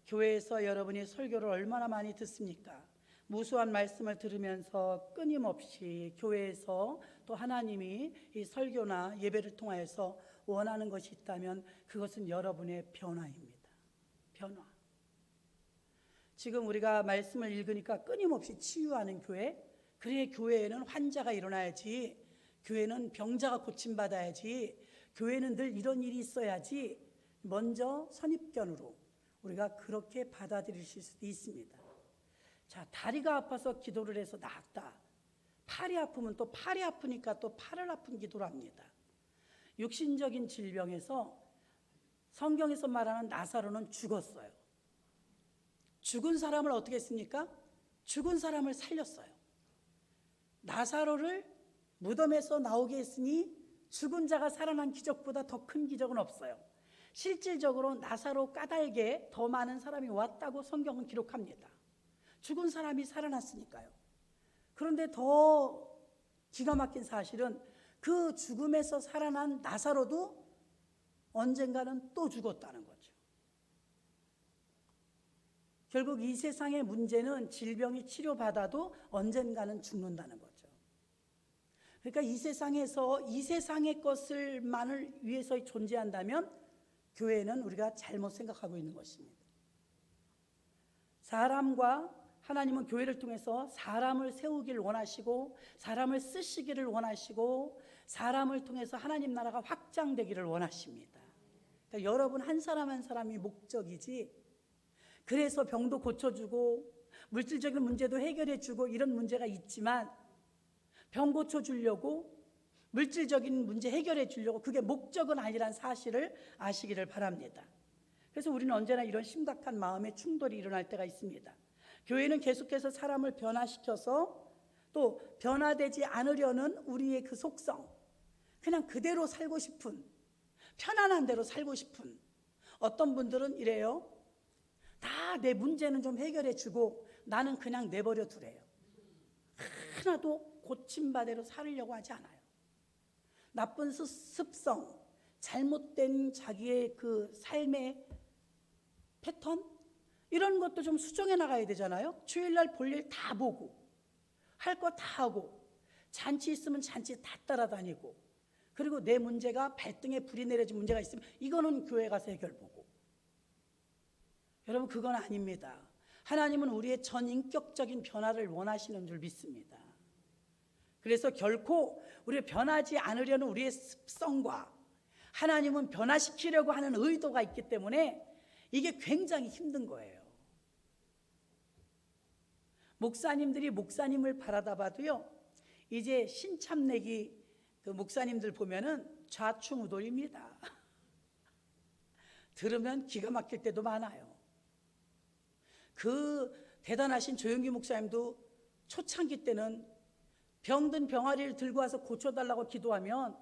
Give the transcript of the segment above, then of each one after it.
교회에서 여러분이 설교를 얼마나 많이 듣습니까? 무수한 말씀을 들으면서 끊임없이 교회에서 또 하나님이 이 설교나 예배를 통하여서 원하는 것이 있다면 그것은 여러분의 변화입니다. 변화. 지금 우리가 말씀을 읽으니까 끊임없이 치유하는 교회, 그래 교회에는 환자가 일어나야지, 교회는 병자가 고침받아야지, 교회는 늘 이런 일이 있어야지, 먼저 선입견으로 우리가 그렇게 받아들일 수도 있습니다. 자, 다리가 아파서 기도를 해서 낫다. 팔이 아프면 또 팔이 아프니까 또 팔을 아픈 기도를 합니다. 육신적인 질병에서 성경에서 말하는 나사로는 죽었어요. 죽은 사람을 어떻게 했습니까? 죽은 사람을 살렸어요. 나사로를 무덤에서 나오게 했으니 죽은 자가 살아난 기적보다 더 큰 기적은 없어요. 실질적으로 나사로 까닭에 더 많은 사람이 왔다고 성경은 기록합니다. 죽은 사람이 살아났으니까요. 그런데 더 기가 막힌 사실은 그 죽음에서 살아난 나사로도 언젠가는 또 죽었다는 거죠. 결국 이 세상의 문제는 질병이 치료받아도 언젠가는 죽는다는 거죠. 그러니까 이 세상에서 이 세상의 것을만을 위해서 존재한다면 교회는 우리가 잘못 생각하고 있는 것입니다. 사람과 하나님은 교회를 통해서 사람을 세우기를 원하시고 사람을 쓰시기를 원하시고 사람을 통해서 하나님 나라가 확장되기를 원하십니다. 그러니까 여러분 한 사람 한 사람이 목적이지, 그래서 병도 고쳐주고 물질적인 문제도 해결해주고 이런 문제가 있지만 병 고쳐주려고 물질적인 문제 해결해 주려고 그게 목적은 아니란 사실을 아시기를 바랍니다. 그래서 우리는 언제나 이런 심각한 마음의 충돌이 일어날 때가 있습니다. 교회는 계속해서 사람을 변화시켜서 또 변화되지 않으려는 우리의 그 속성, 그냥 그대로 살고 싶은, 편안한 대로 살고 싶은, 어떤 분들은 이래요. 다 내 문제는 좀 해결해 주고 나는 그냥 내버려 두래요. 하나도 고침바대로 살으려고 하지 않아요. 나쁜 습성, 잘못된 자기의 그 삶의 패턴, 이런 것도 좀 수정해 나가야 되잖아요. 주일날 볼 일 다 보고 할 거 다 하고 잔치 있으면 잔치 다 따라다니고, 그리고 내 문제가 발등에 불이 내려진 문제가 있으면 이거는 교회 가서 해결 보고. 여러분 그건 아닙니다. 하나님은 우리의 전인격적인 변화를 원하시는 줄 믿습니다. 그래서 결코 우리가 변하지 않으려는 우리의 습성과 하나님은 변화시키려고 하는 의도가 있기 때문에 이게 굉장히 힘든 거예요. 목사님들이 목사님을 바라다 봐도요, 이제 신참내기 그 목사님들 보면은 좌충우돌입니다. 들으면 기가 막힐 때도 많아요. 그 대단하신 조영기 목사님도 초창기 때는 병든 병아리를 들고 와서 고쳐달라고 기도하면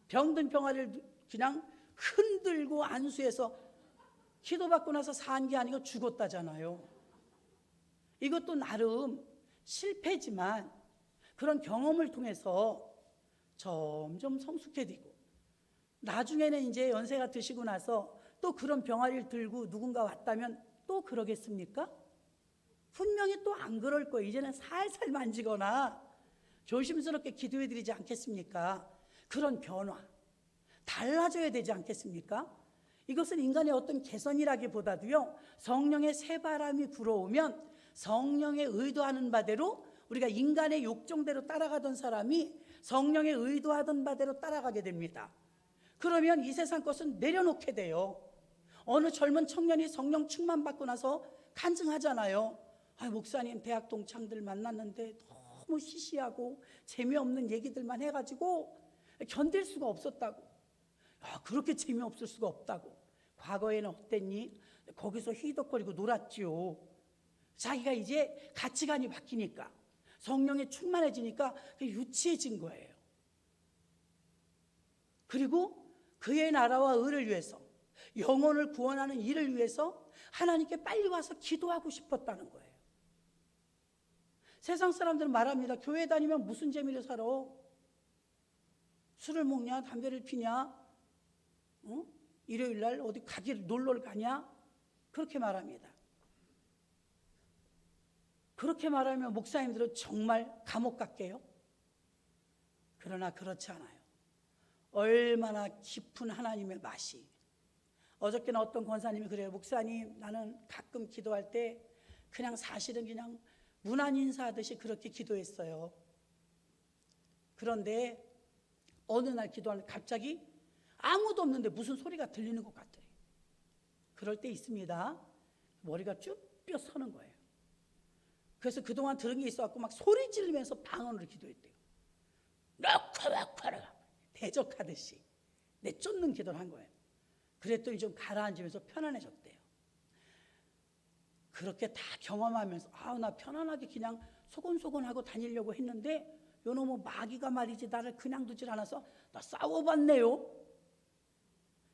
병든 병아리를 그냥 흔들고 안수해서 기도받고 나서 산 게 아니고 죽었다잖아요. 이것도 나름 실패지만 그런 경험을 통해서 점점 성숙해지고, 나중에는 이제 연세가 드시고 나서 또 그런 병아리를 들고 누군가 왔다면 또 그러겠습니까? 분명히 또 안 그럴 거예요. 이제는 살살 만지거나 조심스럽게 기도해 드리지 않겠습니까? 그런 변화, 달라져야 되지 않겠습니까? 이것은 인간의 어떤 개선이라기보다도요, 성령의 새바람이 불어오면 성령의 의도하는 바대로, 우리가 인간의 욕정대로 따라가던 사람이 성령의 의도하던 바대로 따라가게 됩니다. 그러면 이 세상 것은 내려놓게 돼요. 어느 젊은 청년이 성령 충만받고 나서 간증하잖아요. 목사님 대학 동창들 만났는데 너무 시시하고 재미없는 얘기들만 해가지고 견딜 수가 없었다고. 그렇게 재미없을 수가 없다고. 과거에는 어땠니? 거기서 희덕거리고 놀았지요. 자기가 이제 가치관이 바뀌니까, 성령에 충만해지니까 유치해진 거예요. 그리고 그의 나라와 의를 위해서, 영혼을 구원하는 일을 위해서 하나님께 빨리 와서 기도하고 싶었다는 거예요. 세상 사람들은 말합니다. 교회 다니면 무슨 재미를 살아? 술을 먹냐? 담배를 피냐? 일요일날 어디 가기를 놀러를 가냐? 그렇게 말합니다. 그렇게 말하면 목사님들은 정말 감옥 같게요? 그러나 그렇지 않아요. 얼마나 깊은 하나님의 맛이. 어저께는 어떤 권사님이 그래요. 목사님, 나는 가끔 기도할 때 그냥 사실은 그냥 문안 인사하듯이 그렇게 기도했어요. 그런데 어느 날 기도하는데 갑자기 아무도 없는데 무슨 소리가 들리는 것 같아요. 그럴 때 있습니다. 머리가 쭈뼛 서는 거예요. 그래서 그동안 들은 게 있어갖고 막 소리 지르면서 방언으로 기도했대요. 럭커럭커럭 대적하듯이 내쫓는 기도를 한 거예요. 그랬더니 좀 가라앉으면서 편안해졌대요. 그렇게 다 경험하면서 나 편안하게 그냥 소곤소곤하고 다니려고 했는데 요놈의 마귀가 말이지 나를 그냥 두질 않아서 나 싸워봤네요.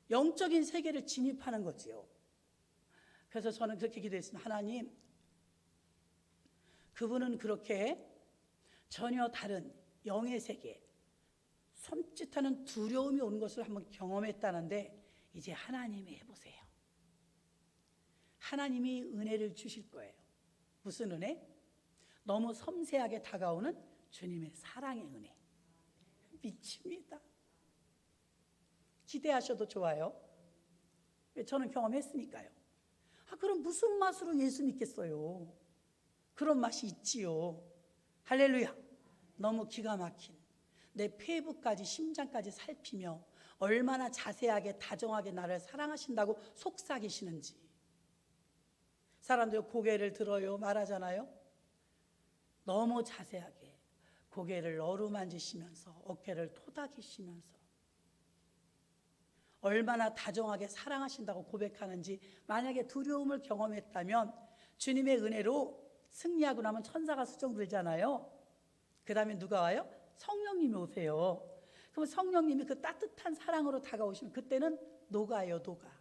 영적인 세계를 진입하는 거지요. 그래서 저는 그렇게 기도했습니다. 하나님, 그분은 그렇게 전혀 다른 영의 세계, 섬찟하는 두려움이 오는 것을 한번 경험했다는데 이제 하나님이 해보세요. 하나님이 은혜를 주실 거예요. 무슨 은혜? 너무 섬세하게 다가오는 주님의 사랑의 은혜. 미칩니다. 기대하셔도 좋아요. 저는 경험했으니까요. 그럼 무슨 맛으로 예수 믿겠어요? 그런 맛이 있지요. 할렐루야. 너무 기가 막힌 내 폐부까지 심장까지 살피며 얼마나 자세하게 다정하게 나를 사랑하신다고 속삭이시는지. 사람들이 고개를 들어요 말하잖아요. 너무 자세하게 고개를 어루만지시면서 어깨를 토닥이시면서 얼마나 다정하게 사랑하신다고 고백하는지. 만약에 두려움을 경험했다면 주님의 은혜로 승리하고 나면 천사가 수정되잖아요. 그 다음에 누가 와요? 성령님이 오세요. 그럼 성령님이 그 따뜻한 사랑으로 다가오시면 그때는 녹아요. 녹아.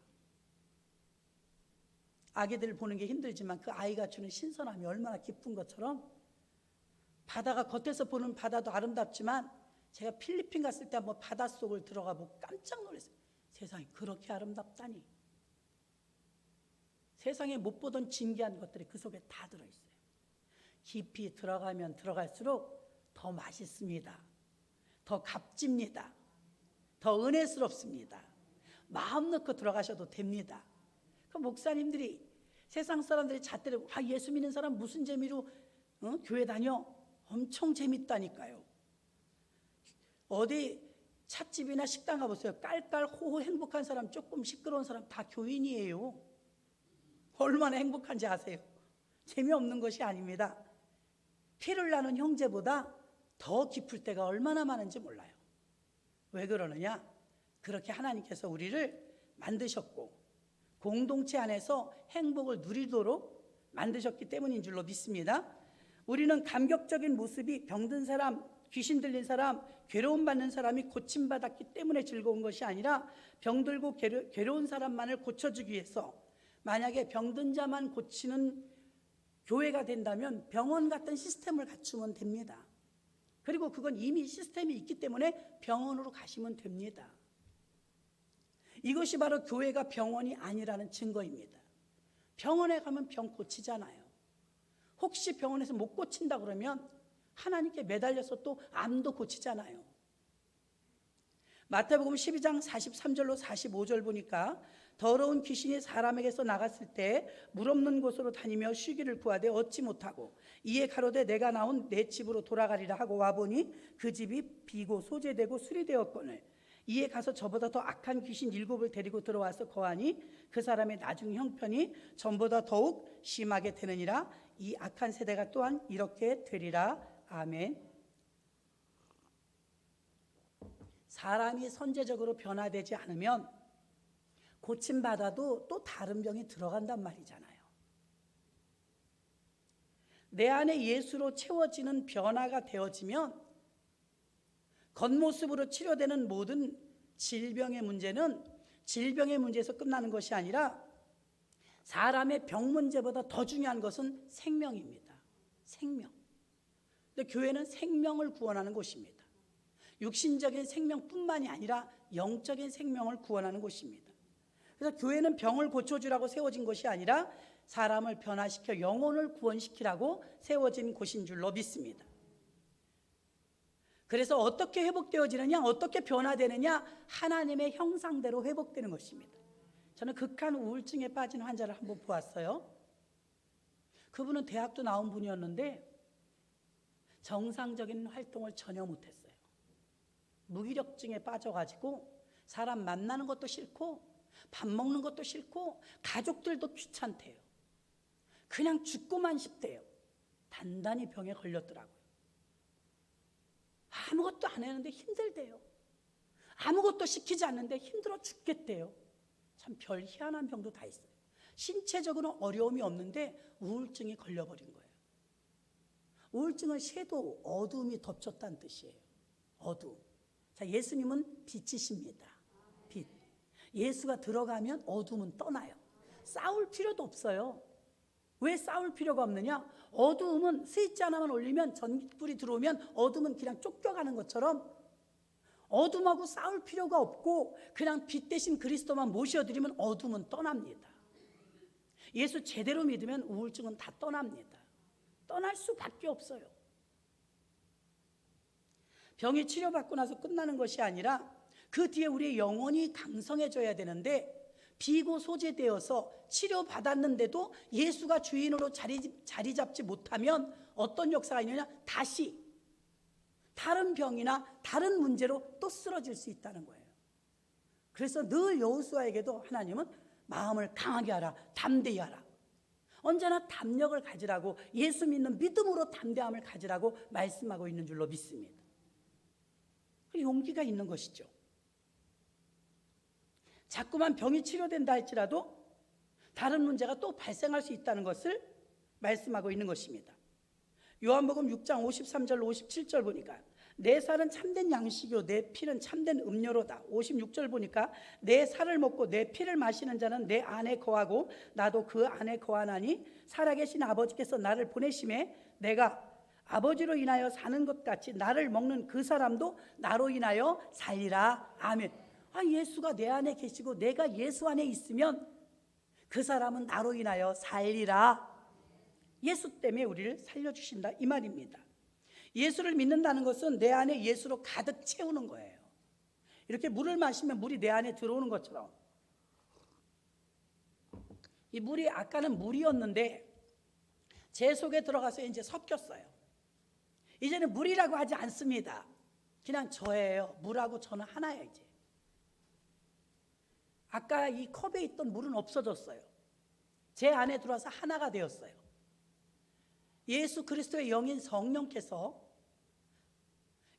아기들 보는 게 힘들지만 그 아이가 주는 신선함이 얼마나 기쁜 것처럼, 바다가 겉에서 보는 바다도 아름답지만 제가 필리핀 갔을 때 한번 바닷속을 들어가 보고 깜짝 놀랐어요. 세상이 그렇게 아름답다니. 세상에 못 보던 진귀한 것들이 그 속에 다 들어있어요. 깊이 들어가면 들어갈수록 더 맛있습니다. 더 값집니다. 더 은혜스럽습니다. 마음 넣고 들어가셔도 됩니다. 그 목사님들이, 세상 사람들이 잣대로 예수 믿는 사람 무슨 재미로 교회 다녀? 엄청 재밌다니까요. 어디 찻집이나 식당 가보세요. 깔깔 호호 행복한 사람, 조금 시끄러운 사람 다 교인이에요. 얼마나 행복한지 아세요? 재미없는 것이 아닙니다. 피를 나눈 형제보다 더 깊을 때가 얼마나 많은지 몰라요. 왜 그러느냐? 그렇게 하나님께서 우리를 만드셨고 공동체 안에서 행복을 누리도록 만드셨기 때문인 줄로 믿습니다. 우리는 감격적인 모습이 병든 사람, 귀신 들린 사람, 괴로움 받는 사람이 고침받았기 때문에 즐거운 것이 아니라 병들고 괴로운 사람만을 고쳐주기 위해서, 만약에 병든 자만 고치는 교회가 된다면 병원 같은 시스템을 갖추면 됩니다. 그리고 그건 이미 시스템이 있기 때문에 병원으로 가시면 됩니다. 이것이 바로 교회가 병원이 아니라는 증거입니다. 병원에 가면 병 고치잖아요. 혹시 병원에서 못 고친다 그러면 하나님께 매달려서 또 암도 고치잖아요. 마태복음 12장 43절로 45절 보니까 더러운 귀신이 사람에게서 나갔을 때 물 없는 곳으로 다니며 쉬기를 구하되 얻지 못하고 이에 가로되 내가 나온 내 집으로 돌아가리라 하고 와보니 그 집이 비고 소재되고 수리되었거늘 이에 가서 저보다 더 악한 귀신 7을 데리고 들어와서 거하니 그 사람의 나중 형편이 전보다 더욱 심하게 되느니라. 이 악한 세대가 또한 이렇게 되리라. 아멘. 사람이 선제적으로 변화되지 않으면 고침받아도 또 다른 병이 들어간단 말이잖아요. 내 안에 예수로 채워지는 변화가 되어지면 겉모습으로 치료되는 모든 질병의 문제는 질병의 문제에서 끝나는 것이 아니라 사람의 병 문제보다 더 중요한 것은 생명입니다. 생명. 근데 교회는 생명을 구원하는 곳입니다. 육신적인 생명뿐만이 아니라 영적인 생명을 구원하는 곳입니다. 그래서 교회는 병을 고쳐주라고 세워진 것이 아니라 사람을 변화시켜 영혼을 구원시키라고 세워진 곳인 줄로 믿습니다. 그래서 어떻게 회복되어지느냐, 어떻게 변화되느냐, 하나님의 형상대로 회복되는 것입니다. 저는 극한 우울증에 빠진 환자를 한번 보았어요. 그분은 대학도 나온 분이었는데 정상적인 활동을 전혀 못했어요. 무기력증에 빠져가지고 사람 만나는 것도 싫고 밥 먹는 것도 싫고 가족들도 귀찮대요. 그냥 죽고만 싶대요. 단단히 병에 걸렸더라고요. 아무것도 안 했는데 힘들대요. 아무것도 시키지 않는데 힘들어 죽겠대요. 참 별 희한한 병도 다 있어요. 신체적으로는 어려움이 없는데 우울증이 걸려버린 거예요. 우울증은 섀도우, 어두움이 덮쳤다는 뜻이에요. 어두움. 자, 예수님은 빛이십니다. 빛. 예수가 들어가면 어두움은 떠나요. 싸울 필요도 없어요. 왜 싸울 필요가 없느냐? 어두움은 스위치 하나만 올리면 전기불이 들어오면 어두움은 그냥 쫓겨가는 것처럼 어둠하고 싸울 필요가 없고 그냥 빛 대신 그리스도만 모셔드리면 어둠은 떠납니다. 예수 제대로 믿으면 우울증은 다 떠납니다. 떠날 수밖에 없어요. 병이 치료받고 나서 끝나는 것이 아니라 그 뒤에 우리의 영혼이 강성해져야 되는데 비고 소재되어서 치료받았는데도 예수가 주인으로 자리 잡지 못하면 어떤 역사가 있느냐? 다시 다른 병이나 다른 문제로 또 쓰러질 수 있다는 거예요. 그래서 늘 여호수아에게도 하나님은 마음을 강하게 하라, 담대히 하라. 언제나 담력을 가지라고, 예수 믿는 믿음으로 담대함을 가지라고 말씀하고 있는 줄로 믿습니다. 용기가 있는 것이죠. 자꾸만 병이 치료된다 할지라도 다른 문제가 또 발생할 수 있다는 것을 말씀하고 있는 것입니다. 요한복음 6장 53절 57절 보니까 내 살은 참된 양식이요 내 피는 참된 음료로다. 56절 보니까 내 살을 먹고 내 피를 마시는 자는 내 안에 거하고 나도 그 안에 거하나니 살아계신 아버지께서 나를 보내심에 내가 아버지로 인하여 사는 것 같이 나를 먹는 그 사람도 나로 인하여 살리라. 아멘. 예수가 내 안에 계시고 내가 예수 안에 있으면 그 사람은 나로 인하여 살리라. 예수 때문에 우리를 살려주신다 이 말입니다. 예수를 믿는다는 것은 내 안에 예수로 가득 채우는 거예요. 이렇게 물을 마시면 물이 내 안에 들어오는 것처럼 이 물이 아까는 물이었는데 제 속에 들어가서 이제 섞였어요. 이제는 물이라고 하지 않습니다. 그냥 저예요. 물하고 저는 하나예요. 이제 아까 이 컵에 있던 물은 없어졌어요. 제 안에 들어와서 하나가 되었어요. 예수 그리스도의 영인 성령께서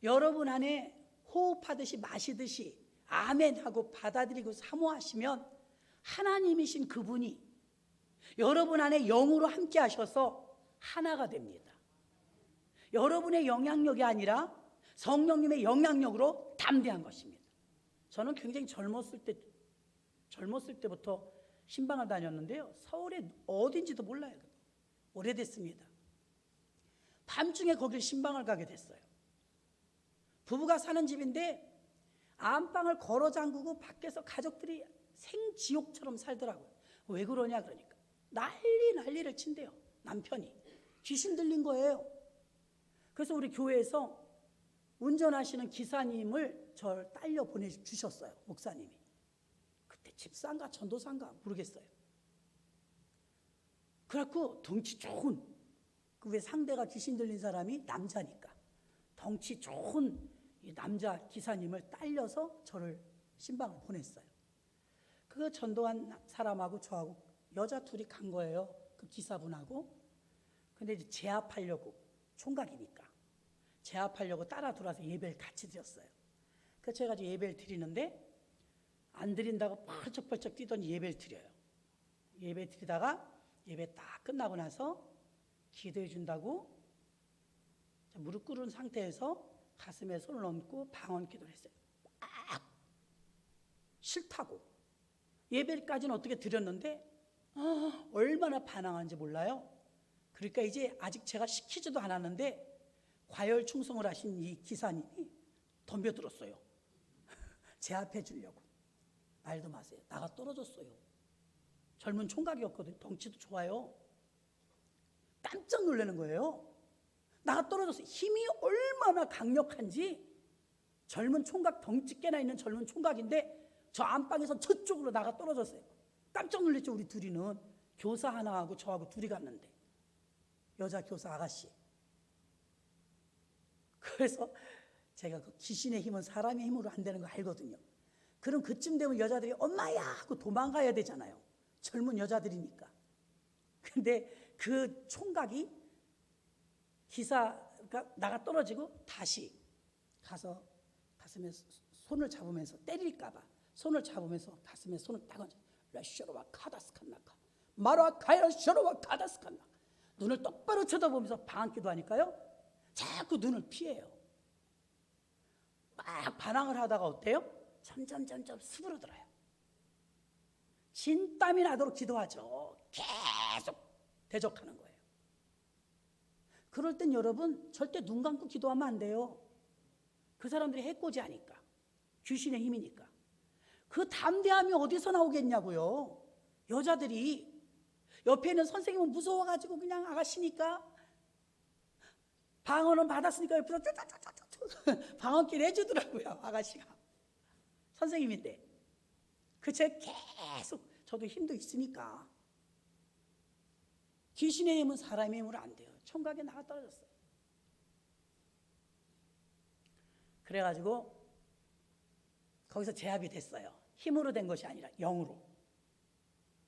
여러분 안에 호흡하듯이 마시듯이 아멘 하고 받아들이고 사모하시면 하나님이신 그분이 여러분 안에 영으로 함께 하셔서 하나가 됩니다. 여러분의 영향력이 아니라 성령님의 영향력으로 담대한 것입니다. 저는 굉장히 젊었을 때부터 신방을 다녔는데요. 서울에 어딘지도 몰라요. 오래됐습니다. 밤중에 거길 신방을 가게 됐어요. 부부가 사는 집인데 안방을 걸어 잠그고 밖에서 가족들이 생지옥처럼 살더라고요. 왜 그러냐 그러니까 난리를 친대요. 남편이 귀신 들린 거예요. 그래서 우리 교회에서 운전하시는 기사님을 저를 딸려 보내주셨어요. 목사님이. 그때 집사인가 전도사인가 모르겠어요. 그래갖고 덩치 좋은 그 왜 상대가 귀신 들린 사람이 남자니까 덩치 좋은 이 남자 기사님을 딸려서 저를 신방을 보냈어요. 그 전도한 사람하고 저하고 여자 둘이 간 거예요. 그 기사분하고. 근데 이제 제압하려고 총각이니까 제압하려고 따라 들어와서 예배를 같이 드렸어요. 그래서 제가 이제 예배를 드리는데 안 드린다고 펄쩍펄쩍 뛰더니 예배를 드려요. 예배 드리다가 예배 딱 끝나고 나서 기도해 준다고 무릎 꿇은 상태에서 가슴에 손을 얹고 방언 기도를 했어요. 막 싫다고. 예배까지는 어떻게 드렸는데 얼마나 반항하는지 몰라요. 그러니까 이제 아직 제가 시키지도 않았는데 과열 충성을 하신 이 기사님이 덤벼들었어요. 제압해 주려고. 말도 마세요. 나가 떨어졌어요. 젊은 총각이었거든요. 덩치도 좋아요. 깜짝 놀라는 거예요. 나가 떨어졌어요. 힘이 얼마나 강력한지. 젊은 총각, 덩치 꽤나 있는 젊은 총각인데 저 안방에서 저쪽으로 나가 떨어졌어요. 깜짝 놀랐죠. 우리 둘이는. 교사 하나하고 저하고 둘이 갔는데, 여자 교사 아가씨. 그래서 제가 그 귀신의 힘은 사람의 힘으로 안 되는 거 알거든요. 그럼 그쯤 되면 여자들이 엄마야 하고 도망가야 되잖아요. 젊은 여자들이니까. 근데 그 총각이 기사가 나가 떨어지고 다시 가서 가슴에 손을 잡으면서 때릴까봐 손을 잡으면서 가슴에 손을 딱 얹어. 라쇼로와 카다스칸나카 마라 가야 쇼로와 카다스칸나. 눈을 똑바로 쳐다보면서 방언기도 하니까요, 자꾸 눈을 피해요. 막 반항을 하다가 어때요? 점점 수그러들어요. 진땀이 나도록 기도하죠. 계속 대적하는 거예요. 그럴 땐 여러분 절대 눈 감고 기도하면 안 돼요. 그 사람들이 해코지하니까, 귀신의 힘이니까. 그 담대함이 어디서 나오겠냐고요. 여자들이 옆에 있는 선생님은 무서워가지고 그냥 아가씨니까 방언은 받았으니까 옆에서 방언길 해주더라고요. 아가씨가 선생님인데. 제가 계속, 저도 힘도 있으니까. 귀신의 힘은 사람의 힘으로 안 돼요. 총각에 나가 떨어졌어요. 그래가지고 거기서 제압이 됐어요. 힘으로 된 것이 아니라 영으로.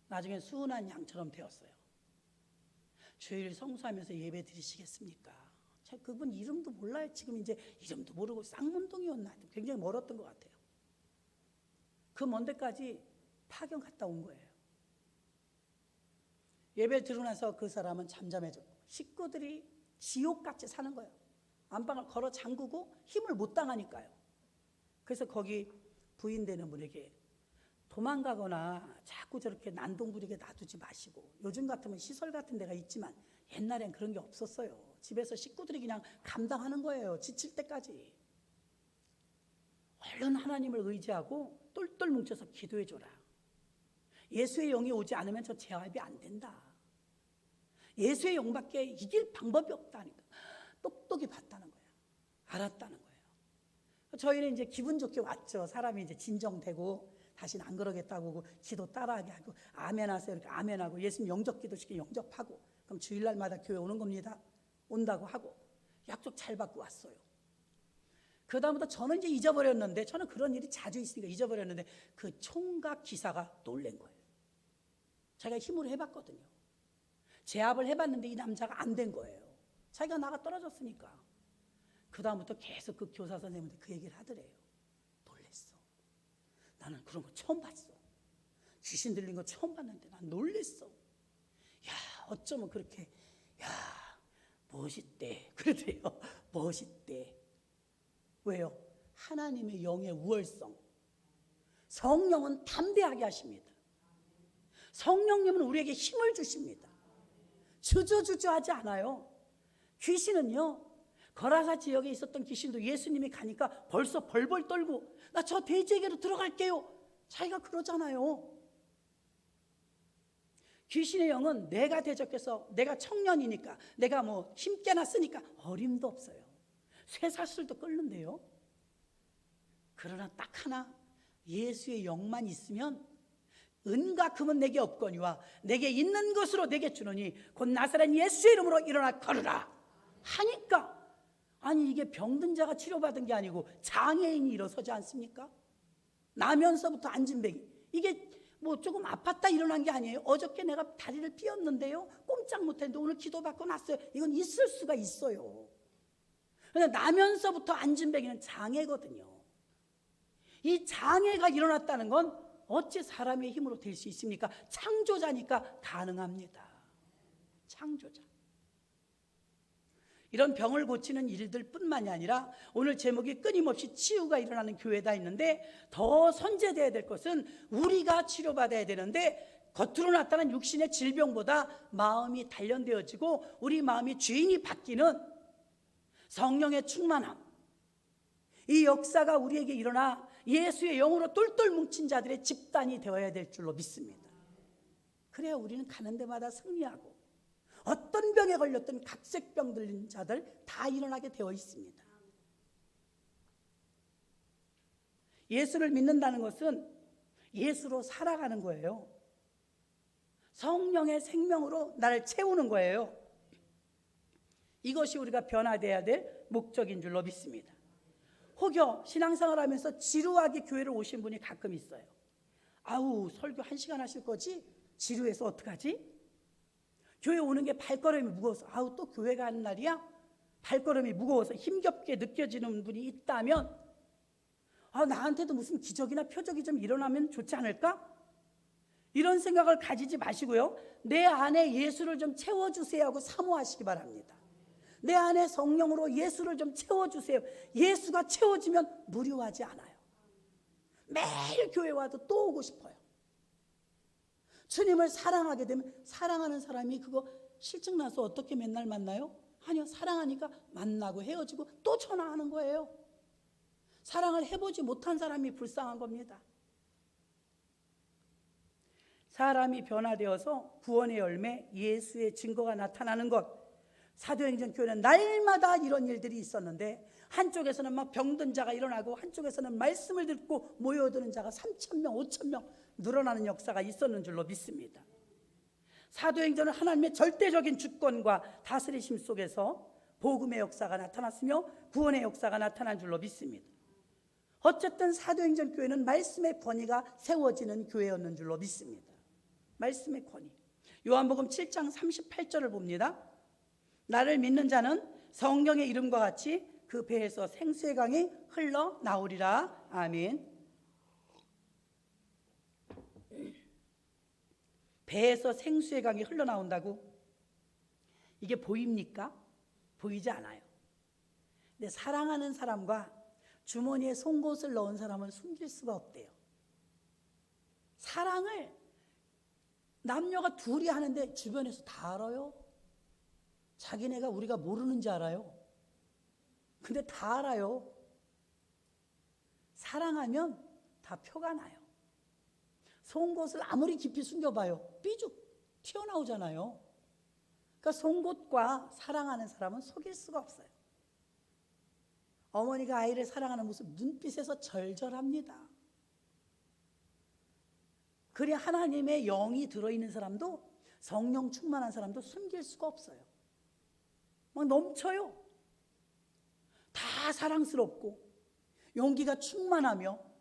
나중에 수은한 양처럼 되었어요. 주일 성수하면서 예배 드리시겠습니까? 제가 그분 이름도 몰라요. 지금 이제 이름도 모르고 쌍문동이었나, 굉장히 멀었던 것 같아요. 그 먼 데까지 파견 갔다 온 거예요. 예배를 드리고 나서 그 사람은 잠잠해졌고, 식구들이 지옥같이 사는 거예요. 안방을 걸어 잠그고 힘을 못 당하니까요. 그래서 거기 부인 되는 분에게 도망가거나 자꾸 저렇게 난동 부리게 놔두지 마시고, 요즘 같으면 시설 같은 데가 있지만 옛날엔 그런 게 없었어요. 집에서 식구들이 그냥 감당하는 거예요. 지칠 때까지. 얼른 하나님을 의지하고 똘똘 뭉쳐서 기도해줘라. 예수의 영이 오지 않으면 저 제압이 안 된다. 예수의 영밖에 이길 방법이 없다니까. 똑똑히 봤다는 거예요. 알았다는 거예요. 저희는 이제 기분 좋게 왔죠. 사람이 이제 진정되고 다시는 안 그러겠다고 기도 따라하게 하고 아멘 하세요. 이렇게 아멘하고 예수님 영접 기도시키고 영접하고, 그럼 주일날마다 교회 오는 겁니다. 온다고 하고 약속 잘 받고 왔어요. 그 다음부터 저는 이제 잊어버렸는데, 저는 그런 일이 자주 있으니까 잊어버렸는데, 그 총각 기사가 놀란 거예요. 자기가 힘으로 해봤거든요. 제압을 해봤는데 이 남자가 안 된 거예요. 자기가 나가 떨어졌으니까. 그 다음부터 계속 그 교사 선생님한테 그 얘기를 하더래요. 놀랬어. 나는 그런 거 처음 봤어. 귀신 들린 거 처음 봤는데 난 놀랬어. 야, 어쩌면 그렇게, 야, 멋있대. 그러대요. 멋있대. 왜요? 하나님의 영의 우월성. 성령은 담대하게 하십니다. 성령님은 우리에게 힘을 주십니다. 주저주저하지 않아요. 귀신은요, 거라사 지역에 있었던 귀신도 예수님이 가니까 벌써 벌벌 떨고 나 저 돼지에게로 들어갈게요. 자기가 그러잖아요. 귀신의 영은 내가 대적해서, 내가 청년이니까, 내가 뭐 힘께나 쓰니까 어림도 없어요. 쇠사슬도 끓는데요. 그러나 딱 하나, 예수의 영만 있으면 은과 금은 내게 없거니와 내게 있는 것으로 내게 주노니 곧 나사렛 예수의 이름으로 일어나 걸으라 하니까, 아니 이게 병든 자가 치료받은 게 아니고 장애인이 일어서지 않습니까? 나면서부터 앉은뱅이, 이게 뭐 조금 아팠다 일어난 게 아니에요. 어저께 내가 다리를 삐었는데요, 꼼짝 못했는데 오늘 기도받고 났어요. 이건 있을 수가 있어요. 그런데 나면서부터 앉은뱅이는 장애거든요. 이 장애가 일어났다는 건 어찌 사람의 힘으로 될 수 있습니까? 창조자니까 가능합니다. 창조자. 이런 병을 고치는 일들 뿐만이 아니라 오늘 제목이 끊임없이 치유가 일어나는 교회다 있는데, 더 선제되어야 될 것은 우리가 치료받아야 되는데, 겉으로 나타난 육신의 질병보다 마음이 단련되어지고 우리 마음이 주인이 바뀌는 성령의 충만함, 이 역사가 우리에게 일어나 예수의 영으로 똘똘 뭉친 자들의 집단이 되어야 될 줄로 믿습니다. 그래야 우리는 가는 데마다 승리하고 어떤 병에 걸렸던 각색병 들린 자들 다 일어나게 되어 있습니다. 예수를 믿는다는 것은 예수로 살아가는 거예요. 성령의 생명으로 나를 채우는 거예요. 이것이 우리가 변화되어야 될 목적인 줄로 믿습니다. 혹여 신앙생활 하면서 지루하게 교회를 오신 분이 가끔 있어요. 아우, 설교 1시간 하실 거지? 지루해서 어떡하지? 교회 오는 게 발걸음이 무거워서, 아우, 또 교회 가는 날이야? 발걸음이 무거워서 힘겹게 느껴지는 분이 있다면, 나한테도 무슨 기적이나 표적이 좀 일어나면 좋지 않을까? 이런 생각을 가지지 마시고요, 내 안에 예수를 좀 채워주세요 하고 사모하시기 바랍니다. 내 안에 성령으로 예수를 좀 채워주세요. 예수가 채워지면 무료하지 않아요. 매일 교회 와도 또 오고 싶어요. 주님을 사랑하게 되면, 사랑하는 사람이 그거 실증나서 어떻게 맨날 만나요? 아니요, 사랑하니까 만나고 헤어지고 또 전화하는 거예요. 사랑을 해보지 못한 사람이 불쌍한 겁니다. 사람이 변화되어서 구원의 열매, 예수의 증거가 나타나는 것. 사도행전 교회는 날마다 이런 일들이 있었는데, 한쪽에서는 막 병든 자가 일어나고 한쪽에서는 말씀을 듣고 모여드는 자가 3,000명, 5,000명 늘어나는 역사가 있었는 줄로 믿습니다. 사도행전은 하나님의 절대적인 주권과 다스리심 속에서 복음의 역사가 나타났으며 구원의 역사가 나타난 줄로 믿습니다. 어쨌든 사도행전 교회는 말씀의 권위가 세워지는 교회였는 줄로 믿습니다. 말씀의 권위. 요한복음 7장 38절을 봅니다. 나를 믿는 자는 성령의 이름과 같이 그 배에서 생수의 강이 흘러나오리라. 아멘. 배에서 생수의 강이 흘러나온다고? 이게 보입니까? 보이지 않아요. 근데 사랑하는 사람과 주머니에 송곳을 넣은 사람은 숨길 수가 없대요. 사랑을 남녀가 둘이 하는데 주변에서 다 알아요. 자기네가 우리가 모르는지 알아요. 근데 다 알아요. 사랑하면 다 표가 나요. 송곳을 아무리 깊이 숨겨봐요, 삐죽 튀어나오잖아요. 그러니까 송곳과 사랑하는 사람은 속일 수가 없어요. 어머니가 아이를 사랑하는 모습 눈빛에서 절절합니다. 그래, 하나님의 영이 들어있는 사람도, 성령 충만한 사람도 숨길 수가 없어요. 막 넘쳐요. 다 사랑스럽고 용기가 충만하며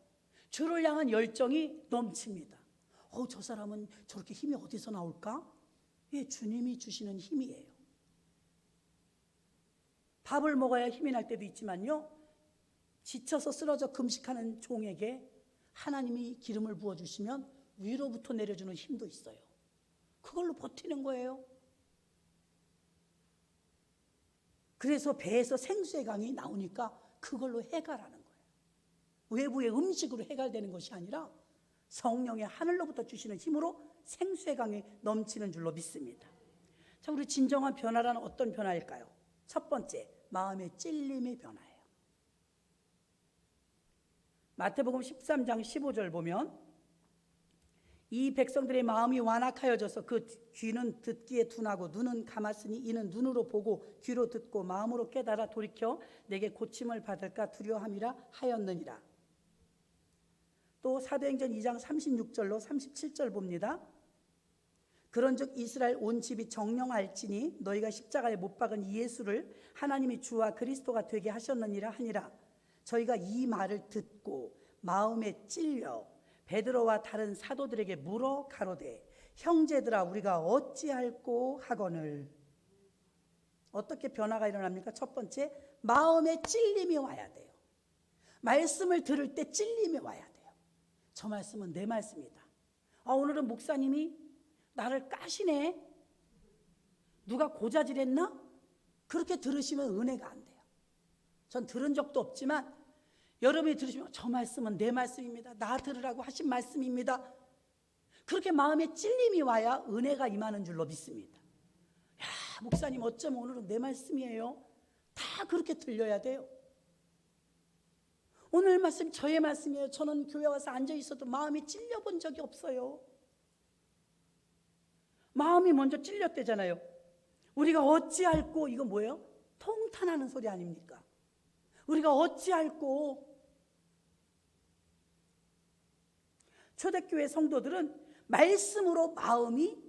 주를 향한 열정이 넘칩니다. 저 사람은 저렇게 힘이 어디서 나올까? 예, 주님이 주시는 힘이에요. 밥을 먹어야 힘이 날 때도 있지만요, 지쳐서 쓰러져 금식하는 종에게 하나님이 기름을 부어주시면 위로부터 내려주는 힘도 있어요. 그걸로 버티는 거예요. 그래서 배에서 생수의 강이 나오니까 그걸로 해결하는 거예요. 외부의 음식으로 해결되는 것이 아니라 성령의 하늘로부터 주시는 힘으로 생수의 강이 넘치는 줄로 믿습니다. 자, 우리 진정한 변화란 어떤 변화일까요? 첫 번째, 마음의 찔림의 변화예요. 마태복음 13장 15절 보면, 이 백성들의 마음이 완악하여져서 그 귀는 듣기에 둔하고 눈은 감았으니 이는 눈으로 보고 귀로 듣고 마음으로 깨달아 돌이켜 내게 고침을 받을까 두려워함이라 하였느니라. 또 사도행전 2장 36절로 37절 봅니다. 그런즉 이스라엘 온 집이 정령할지니 너희가 십자가에 못 박은 이 예수를 하나님이 주와 그리스도가 되게 하셨느니라 하니라. 저희가 이 말을 듣고 마음에 찔려 베드로와 다른 사도들에게 물어 가로되 형제들아 우리가 어찌할꼬 하거늘. 어떻게 변화가 일어납니까? 첫 번째, 마음에 찔림이 와야 돼요. 말씀을 들을 때 찔림이 와야 돼요. 저 말씀은 내 말씀이다. 오늘은 목사님이 나를 까시네. 누가 고자질했나? 그렇게 들으시면 은혜가 안 돼요. 전 들은 적도 없지만 여러분이 들으시면 저 말씀은 내 말씀입니다. 나 들으라고 하신 말씀입니다. 그렇게 마음에 찔림이 와야 은혜가 임하는 줄로 믿습니다. 야, 목사님 어쩌면 오늘은 내 말씀이에요. 다 그렇게 들려야 돼요. 오늘 말씀 저의 말씀이에요. 저는 교회 와서 앉아 있어도 마음이 찔려본 적이 없어요. 마음이 먼저 찔렸대잖아요. 우리가 어찌할꼬, 이거 뭐예요? 통탄하는 소리 아닙니까? 우리가 어찌할꼬. 초대교회 성도들은 말씀으로 마음이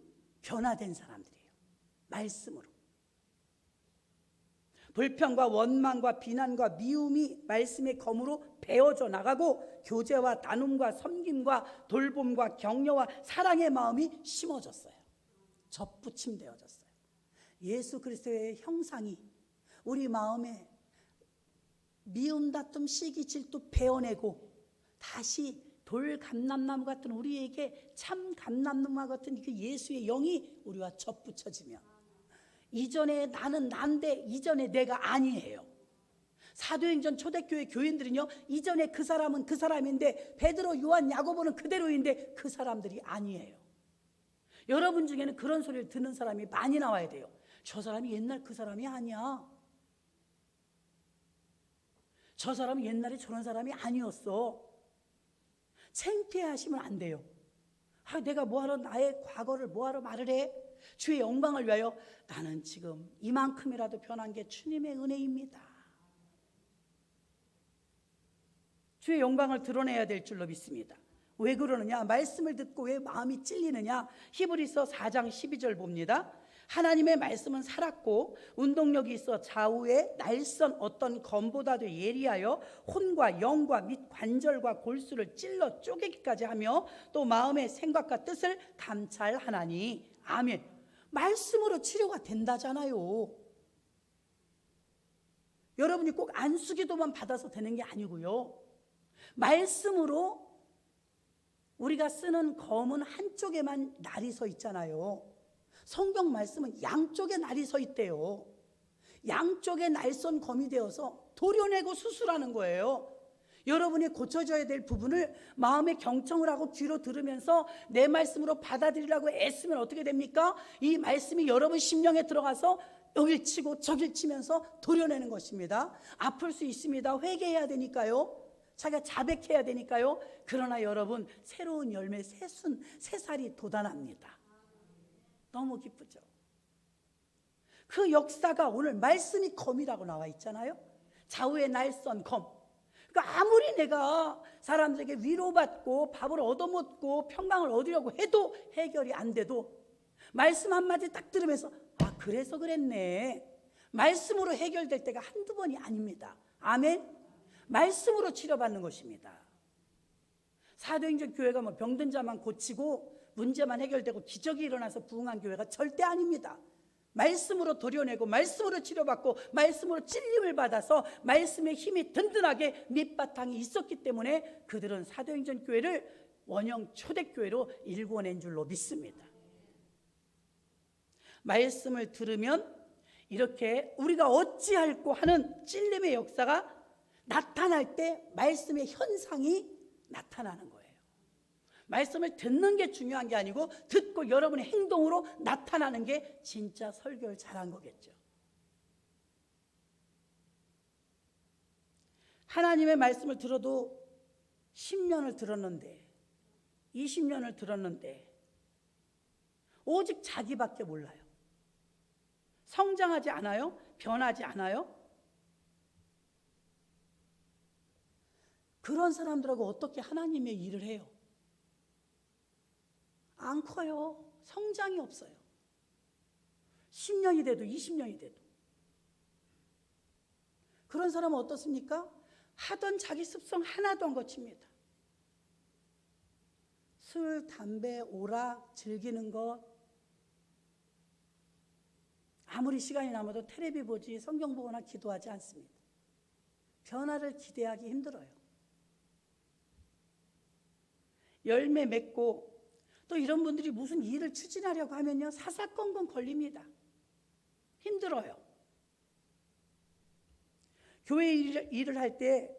변화된 사람들이에요. 말씀으로. 불평과 원망과 비난과 미움이 말씀의 검으로 베어져 나가고 교제와 나눔과 섬김과 돌봄과 격려와 사랑의 마음이 심어졌어요. 접붙임되어졌어요. 예수 그리스도의 형상이 우리 마음에 미움, 다툼, 시기, 질투 베어내고 다시 돌 감람나무 같은 우리에게 참 감람나무 같은 그 예수의 영이 우리와 접붙여지며 이전에 나는 난데 이전에 내가 아니에요. 사도행전 초대교회 교인들은요, 이전에 그 사람은 그 사람인데 베드로, 요한, 야고보는 그대로인데 그 사람들이 아니에요. 여러분 중에는 그런 소리를 듣는 사람이 많이 나와야 돼요. 저 사람이 옛날 그 사람이 아니야. 저 사람은 옛날에 저런 사람이 아니었어. 창피하시면 안 돼요. 내가 뭐하러 나의 과거를 뭐하러 말을 해? 주의 영광을 위하여 나는 지금 이만큼이라도 변한 게 주님의 은혜입니다. 주의 영광을 드러내야 될 줄로 믿습니다. 왜 그러느냐? 말씀을 듣고 왜 마음이 찔리느냐? 히브리서 4장 12절 봅니다. 하나님의 말씀은 살았고 운동력이 있어 좌우의 날선 어떤 검보다도 예리하여 혼과 영과 및 관절과 골수를 찔러 쪼개기까지 하며 또 마음의 생각과 뜻을 감찰하나니. 아멘. 말씀으로 치료가 된다잖아요. 여러분이 꼭 안수기도만 받아서 되는 게 아니고요. 말씀으로 우리가 쓰는 검은 한쪽에만 날이 서 있잖아요. 성경 말씀은 양쪽에 날이 서 있대요. 양쪽에 날선 검이 되어서 도려내고 수술하는 거예요. 여러분이 고쳐져야 될 부분을 마음의 경청을 하고 귀로 들으면서 내 말씀으로 받아들이려고 애쓰면 어떻게 됩니까? 이 말씀이 여러분 심령에 들어가서 여길 치고 저길 치면서 도려내는 것입니다. 아플 수 있습니다. 회개해야 되니까요. 자기가 자백해야 되니까요. 그러나 여러분 새로운 열매 새살이 돋아납니다. 너무 기쁘죠. 그 역사가 오늘 말씀이 검이라고 나와 있잖아요. 좌우의 날선 검. 그러니까 아무리 내가 사람들에게 위로받고 밥을 얻어먹고 평강을 얻으려고 해도 해결이 안 돼도 말씀 한마디 딱 들으면서 그래서 그랬네. 말씀으로 해결될 때가 한두 번이 아닙니다. 아멘. 말씀으로 치료받는 것입니다. 사도행전 교회가 병든 자만 고치고 문제만 해결되고 기적이 일어나서 부흥한 교회가 절대 아닙니다. 말씀으로 도려내고 말씀으로 치료받고 말씀으로 찔림을 받아서 말씀의 힘이 든든하게 밑바탕이 있었기 때문에 그들은 사도행전 교회를 원형 초대교회로 일궈낸 줄로 믿습니다. 말씀을 들으면 이렇게 우리가 어찌할꼬 하는 찔림의 역사가 나타날 때 말씀의 현상이 나타나는 거예요. 말씀을 듣는 게 중요한 게 아니고 듣고 여러분의 행동으로 나타나는 게 진짜 설교를 잘한 거겠죠. 하나님의 말씀을 들어도 10년을 들었는데 20년을 들었는데 오직 자기밖에 몰라요. 성장하지 않아요? 변하지 않아요? 그런 사람들하고 어떻게 하나님의 일을 해요? 안 커요. 성장이 없어요. 10년이 돼도 20년이 돼도. 그런 사람은 어떻습니까? 하던 자기 습성 하나도 안 고칩니다. 술, 담배, 오락, 즐기는 것. 아무리 시간이 남아도 텔레비 보지 성경 보거나 기도하지 않습니다. 변화를 기대하기 힘들어요. 열매 맺고 또 이런 분들이 무슨 일을 추진하려고 하면요 사사건건 걸립니다. 힘들어요. 교회 일을 할 때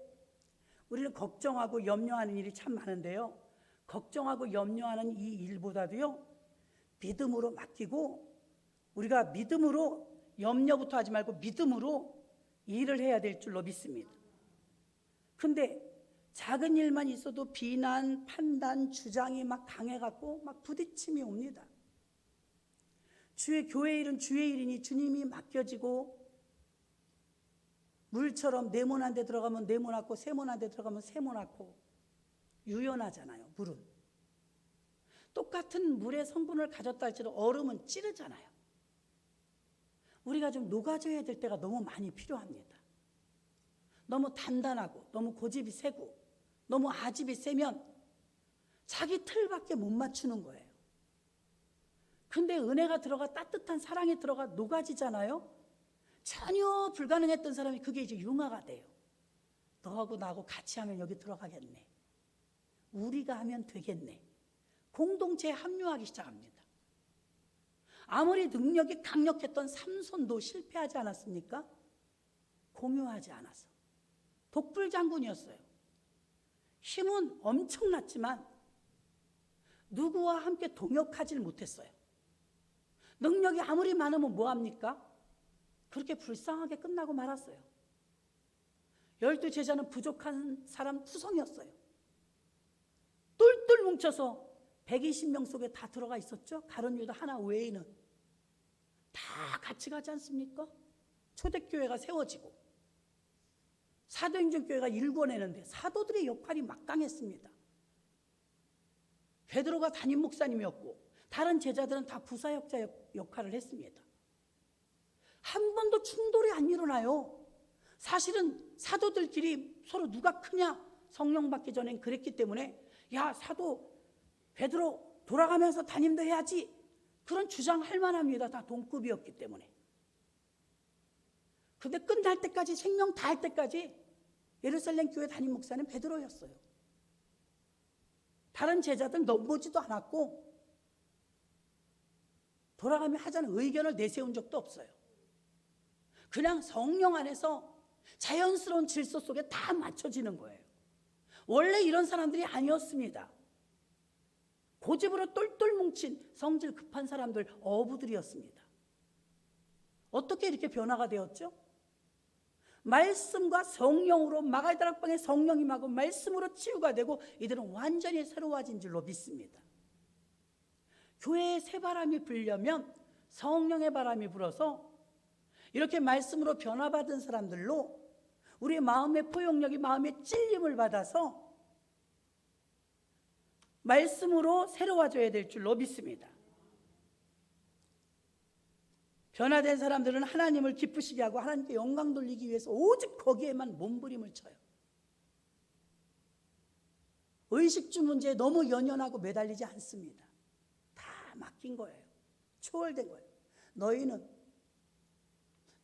우리는 걱정하고 염려하는 일이 참 많은데요. 걱정하고 염려하는 이 일보다도요 믿음으로 맡기고 우리가 믿음으로 염려부터 하지 말고 믿음으로 일을 해야 될 줄로 믿습니다. 근데 작은 일만 있어도 비난, 판단, 주장이 막 강해갖고 막 부딪힘이 옵니다. 주의 교회 일은 주의 일이니 주님이 맡겨지고, 물처럼 네모난 데 들어가면 네모나고 세모난 데 들어가면 세모나고 유연하잖아요. 물은 똑같은 물의 성분을 가졌다 할지라도 얼음은 찌르잖아요. 우리가 좀 녹아져야 될 때가 너무 많이 필요합니다. 너무 단단하고 너무 고집이 세고 너무 아집이 세면 자기 틀밖에 못 맞추는 거예요. 근데 은혜가 들어가 따뜻한 사랑이 들어가 녹아지잖아요. 전혀 불가능했던 사람이 그게 이제 융화가 돼요. 너하고 나하고 같이 하면 여기 들어가겠네. 우리가 하면 되겠네. 공동체에 합류하기 시작합니다. 아무리 능력이 강력했던 삼손도 실패하지 않았습니까? 공유하지 않아서. 독불장군이었어요. 힘은 엄청났지만 누구와 함께 동역하지 못했어요. 능력이 아무리 많으면 뭐합니까? 그렇게 불쌍하게 끝나고 말았어요. 12 제자는 부족한 사람 투성이었어요. 똘똘 뭉쳐서 120명 속에 다 들어가 있었죠. 가룟 유다 하나 외에는 다 같이 가지 않습니까? 초대교회가 세워지고 사도행전 교회가 일궈내는데 사도들의 역할이 막강했습니다. 베드로가 담임 목사님이었고 다른 제자들은 다 부사역자 역할을 했습니다. 한 번도 충돌이 안 일어나요. 사실은 사도들끼리 서로 누가 크냐 성령 받기 전엔 그랬기 때문에 야 사도 베드로 돌아가면서 담임도 해야지 그런 주장할 만합니다. 다 동급이었기 때문에. 근데 끝날 때까지 생명 다할 때까지 예루살렘 교회 담임 목사는 베드로였어요. 다른 제자들 넘보지도 않았고 돌아가며 하자는 의견을 내세운 적도 없어요. 그냥 성령 안에서 자연스러운 질서 속에 다 맞춰지는 거예요. 원래 이런 사람들이 아니었습니다. 고집으로 똘똘 뭉친 성질 급한 사람들, 어부들이었습니다. 어떻게 이렇게 변화가 되었죠? 말씀과 성령으로 마가다락방에 성령이 임하고 말씀으로 치유가 되고 이들은 완전히 새로워진 줄로 믿습니다. 교회에 새 바람이 불려면 성령의 바람이 불어서 이렇게 말씀으로 변화받은 사람들로 우리의 마음의 포용력이 마음의 찔림을 받아서 말씀으로 새로워져야 될 줄로 믿습니다. 변화된 사람들은 하나님을 기쁘시게 하고 하나님께 영광 돌리기 위해서 오직 거기에만 몸부림을 쳐요. 의식주 문제에 너무 연연하고 매달리지 않습니다. 다 맡긴 거예요. 초월된 거예요. 너희는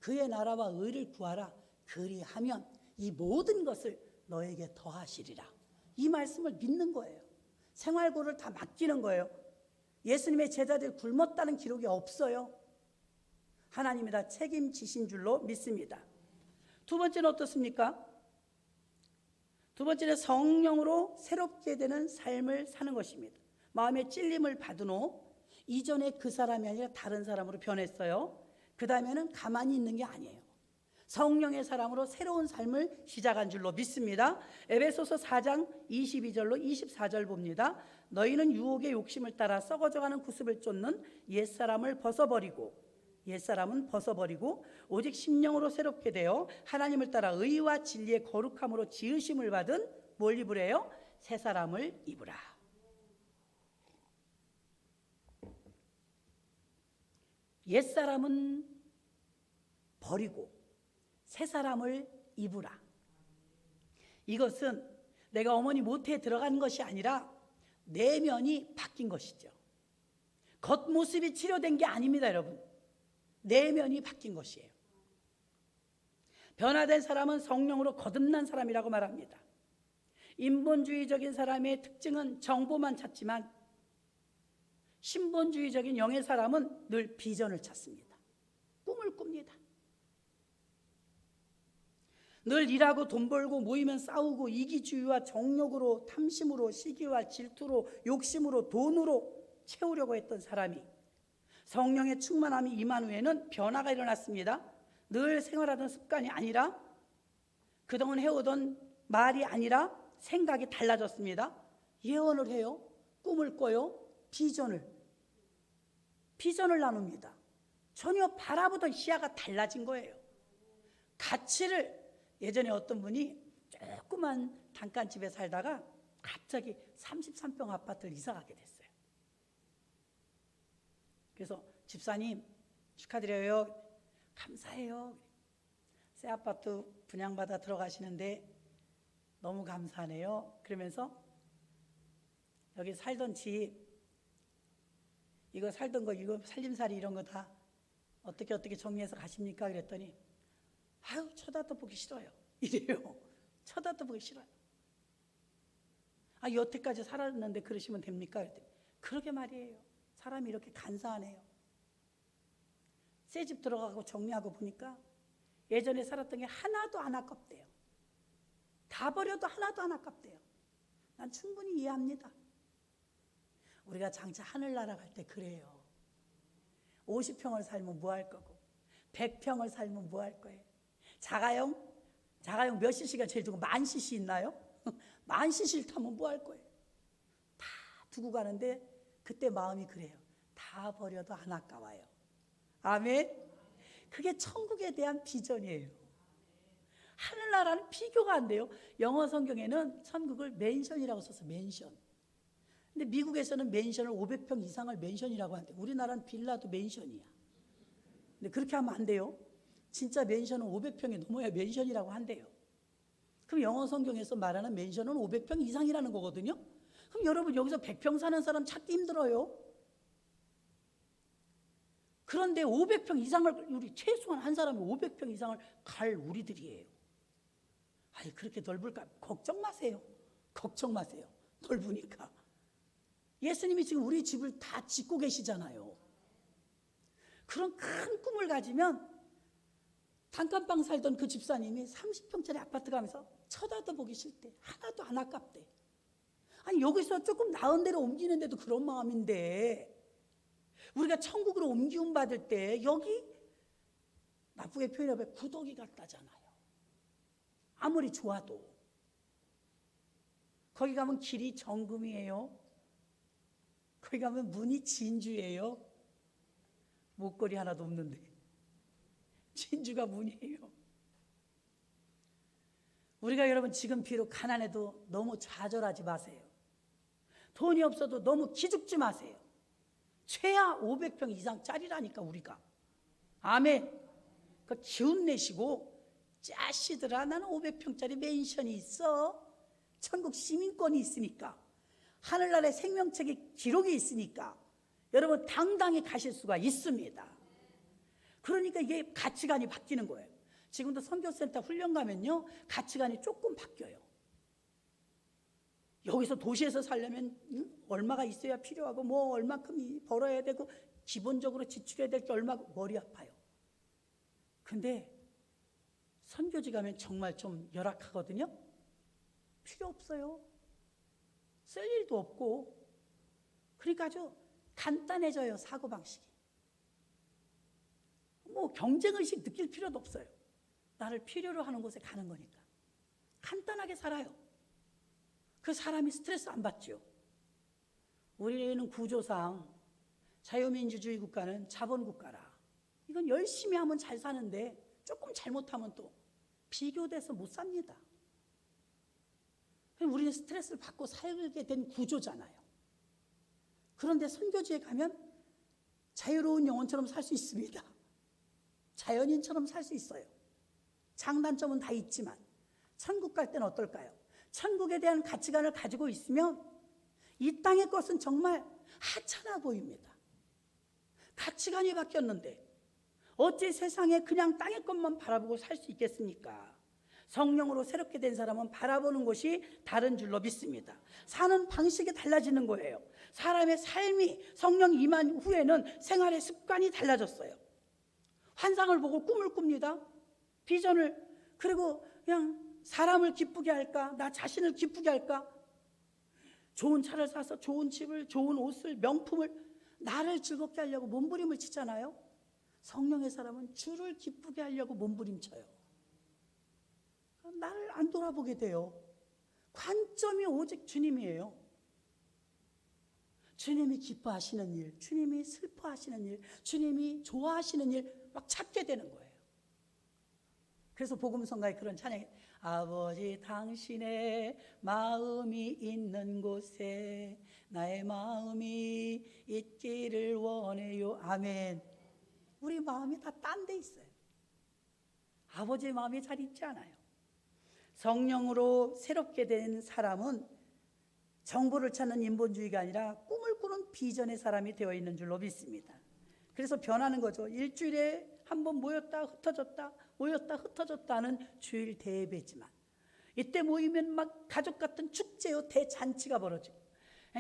그의 나라와 의를 구하라. 그리하면 이 모든 것을 너에게 더하시리라. 이 말씀을 믿는 거예요. 생활고를 다 맡기는 거예요. 예수님의 제자들 굶었다는 기록이 없어요. 하나님이 다 책임지신 줄로 믿습니다. 두 번째는 어떻습니까? 두 번째는 성령으로 새롭게 되는 삶을 사는 것입니다. 마음의 찔림을 받은 후 이전에 그 사람이 아니라 다른 사람으로 변했어요. 그 다음에는 가만히 있는 게 아니에요. 성령의 사람으로 새로운 삶을 시작한 줄로 믿습니다. 에베소서 4장 22절로 24절 봅니다. 너희는 유혹의 욕심을 따라 썩어져가는 구습을 쫓는 옛사람은 벗어버리고 오직 심령으로 새롭게 되어 하나님을 따라 의와 진리의 거룩함으로 지으심을 받은 뭘 입으래요? 새 사람을 입으라. 옛사람은 버리고 새 사람을 입으라. 이것은 내가 어머니 모태에 들어간 것이 아니라 내면이 바뀐 것이죠. 겉모습이 치료된 게 아닙니다, 여러분. 내면이 바뀐 것이에요. 변화된 사람은 성령으로 거듭난 사람이라고 말합니다. 인본주의적인 사람의 특징은 정보만 찾지만 신본주의적인 영의 사람은 늘 비전을 찾습니다. 꿈을 꿉니다. 늘 일하고 돈 벌고 모이면 싸우고 이기주의와 정욕으로 탐심으로 시기와 질투로 욕심으로 돈으로 채우려고 했던 사람이 성령의 충만함이 임한 후에는 변화가 일어났습니다. 늘 생활하던 습관이 아니라 그동안 해오던 말이 아니라 생각이 달라졌습니다. 예언을 해요. 꿈을 꿔요. 비전을 나눕니다. 전혀 바라보던 시야가 달라진 거예요. 가치를, 예전에 어떤 분이 조그만 단칸집에 살다가 갑자기 33평 아파트를 이사 가게 됐어요. 그래서 집사님 축하드려요. 감사해요. 새 아파트 분양받아 들어가시는데 너무 감사하네요. 그러면서 여기 살던 집, 이거 살던 거, 이거 살림살이 이런 거 다 어떻게 정리해서 가십니까? 그랬더니 아유, 쳐다도 보기 싫어요. 이래요. 쳐다도 보기 싫어요. 아, 여태까지 살았는데 그러시면 됩니까? 그랬더니 그러게 말이에요. 사람이 이렇게 간사하네요. 새 집 들어가고 정리하고 보니까 예전에 살았던 게 하나도 안 아깝대요. 다 버려도 하나도 안 아깝대요. 난 충분히 이해합니다. 우리가 장차 하늘나라 갈 때 그래요. 50평을 살면 뭐 할 거고 100평을 살면 뭐 할 거예요. 자가용 몇 cc가 제일 좋고 10,000cc 있나요? 10,000cc 타면 뭐 할 거예요. 다 두고 가는데 그때 마음이 그래요. 다 버려도 안 아까워요. 아멘. 그게 천국에 대한 비전이에요. 하늘나라는 비교가 안 돼요. 영어 성경에는 천국을 맨션이라고 써서 맨션. 근데 미국에서는 맨션을 500평 이상을 맨션이라고 하는데 우리나라는 빌라도 맨션이야. 근데 그렇게 하면 안 돼요. 진짜 맨션은 500평이 넘어야 맨션이라고 한대요. 그럼 영어 성경에서 말하는 맨션은 500평 이상이라는 거거든요. 그럼 여러분 여기서 100평 사는 사람 찾기 힘들어요. 그런데 500평 이상을, 우리 최소한 한 사람이 500평 이상을 갈 우리들이에요. 아니, 그렇게 넓을까? 걱정 마세요. 걱정 마세요. 넓으니까. 예수님이 지금 우리 집을 다 짓고 계시잖아요. 그런 큰 꿈을 가지면 단칸방 살던 그 집사님이 30평짜리 아파트 가면서 쳐다도 보기 싫대. 하나도 안 아깝대. 아니, 여기서 조금 나은 데로 옮기는데도 그런 마음인데 우리가 천국으로 옮기움 받을 때 여기 나쁘게 표현하면 구더기 같다잖아요. 아무리 좋아도 거기 가면 길이 정금이에요. 거기 가면 문이 진주예요. 목걸이 하나도 없는데 진주가 문이에요. 우리가 여러분 지금 비록 가난해도 너무 좌절하지 마세요. 돈이 없어도 너무 기죽지 마세요. 최하 500평 이상짜리라니까 우리가. 아멘. 그 기운 내시고 짜시더라, 나는 500평짜리 맨션이 있어. 천국 시민권이 있으니까, 하늘나라의 생명책의 기록이 있으니까 여러분 당당히 가실 수가 있습니다. 그러니까 이게 가치관이 바뀌는 거예요. 지금도 선교센터 훈련 가면요 가치관이 조금 바뀌어요. 여기서 도시에서 살려면 얼마가 있어야 필요하고 뭐 얼마큼 벌어야 되고 기본적으로 지출해야 될 게 얼마고 머리 아파요. 근데 선교지 가면 정말 좀 열악하거든요. 필요 없어요. 쓸 일도 없고. 그러니까 아주 간단해져요, 사고방식이. 뭐 경쟁의식 느낄 필요도 없어요. 나를 필요로 하는 곳에 가는 거니까. 간단하게 살아요. 그 사람이 스트레스 안 받죠. 우리는 구조상 자유민주주의 국가는 자본국가라. 이건 열심히 하면 잘 사는데 조금 잘못하면 또 비교돼서 못 삽니다. 우리는 스트레스를 받고 살게 된 구조잖아요. 그런데 선교지에 가면 자유로운 영혼처럼 살 수 있습니다. 자연인처럼 살 수 있어요. 장단점은 다 있지만 천국 갈 때는 어떨까요? 천국에 대한 가치관을 가지고 있으면 이 땅의 것은 정말 하찮아 보입니다. 가치관이 바뀌었는데 어찌 세상에 그냥 땅의 것만 바라보고 살 수 있겠습니까? 성령으로 새롭게 된 사람은 바라보는 것이 다른 줄로 믿습니다. 사는 방식이 달라지는 거예요. 사람의 삶이 성령 임한 후에는 생활의 습관이 달라졌어요. 환상을 보고 꿈을 꿉니다. 비전을. 그리고 그냥 사람을 기쁘게 할까? 나 자신을 기쁘게 할까? 좋은 차를 사서 좋은 집을, 좋은 옷을, 명품을, 나를 즐겁게 하려고 몸부림을 치잖아요. 성령의 사람은 주를 기쁘게 하려고 몸부림쳐요. 나를 안 돌아보게 돼요. 관점이 오직 주님이에요. 주님이 기뻐하시는 일, 주님이 슬퍼하시는 일, 주님이 좋아하시는 일 막 찾게 되는 거예요. 그래서 복음성가에 그런 찬양이, 아버지 당신의 마음이 있는 곳에 나의 마음이 있기를 원해요. 아멘. 우리 마음이 다 딴 데 있어요. 아버지의 마음이 잘 있지 않아요. 성령으로 새롭게 된 사람은 정보를 찾는 인본주의가 아니라 꿈을 꾸는 비전의 사람이 되어 있는 줄로 믿습니다. 그래서 변하는 거죠. 일주일에 한 번 모였다 흩어졌다 모였다 흩어졌다 하는 주일 대예배지만 이때 모이면 막 가족 같은 축제요 대잔치가 벌어지고